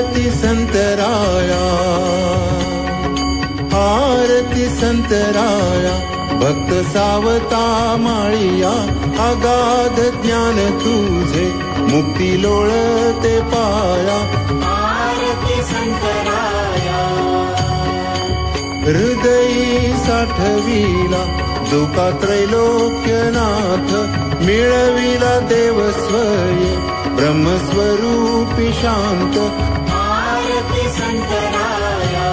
आरती संतराया, आरती संतराया, भक्त सावता माळिया, अगाध ज्ञान तुझे मुक्ती लोळते पाया. आरती संतराया, हृदयी साठविला जो का त्रैलोक्यनाथ, मिळविला देव स्वय ब्रह्मस्वरूपी शांत. आरती संतराया,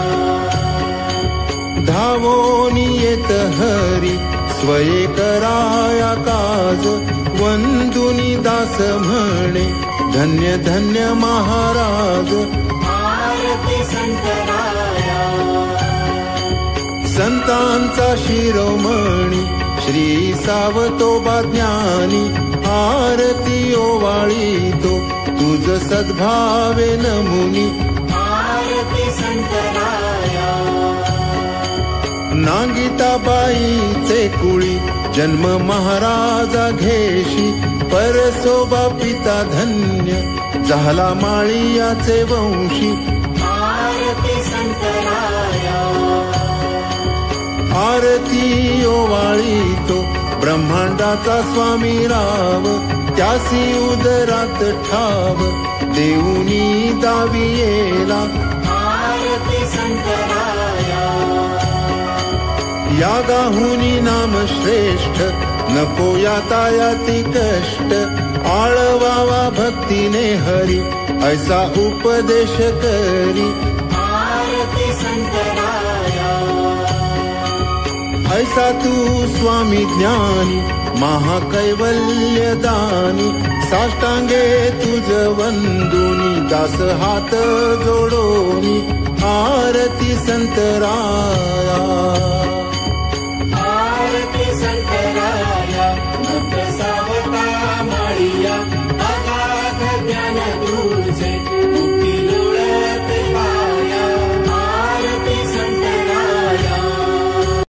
धावोनी येत हरी स्वये कराया काज, वंदुनी दास म्हणे धन्य धन्य महाराज. आरती संतराया, संतांचा शिरोमणी श्री सावतोबा ज्ञानी, आरती ओवाळीतो तुझ सद्भावे नमुनी. आरती संतराया, नागिताबाईचे कुळी जन्म महाराजा घेशी, परसोबा पिता धन्य झाला माळियाचे वंशी. आरती संतराया, आरती ओवाळीतो ब्रह्मांडाचा स्वामी राव, त्यासी उदरात ठाव देऊनी दावी येला. आरती संतराया, यागाहुनी नाम श्रेष्ठ नको यातायाती कष्ट, आळवावा भक्तीने हरी ऐसा उपदेश करी. आरती संतराया, ऐसा तू स्वामी ज्ञानी महाकैवल्य दानी, साष्टांगे तुझ वंदुनी दास हात जोडोनी. आरती संतराया.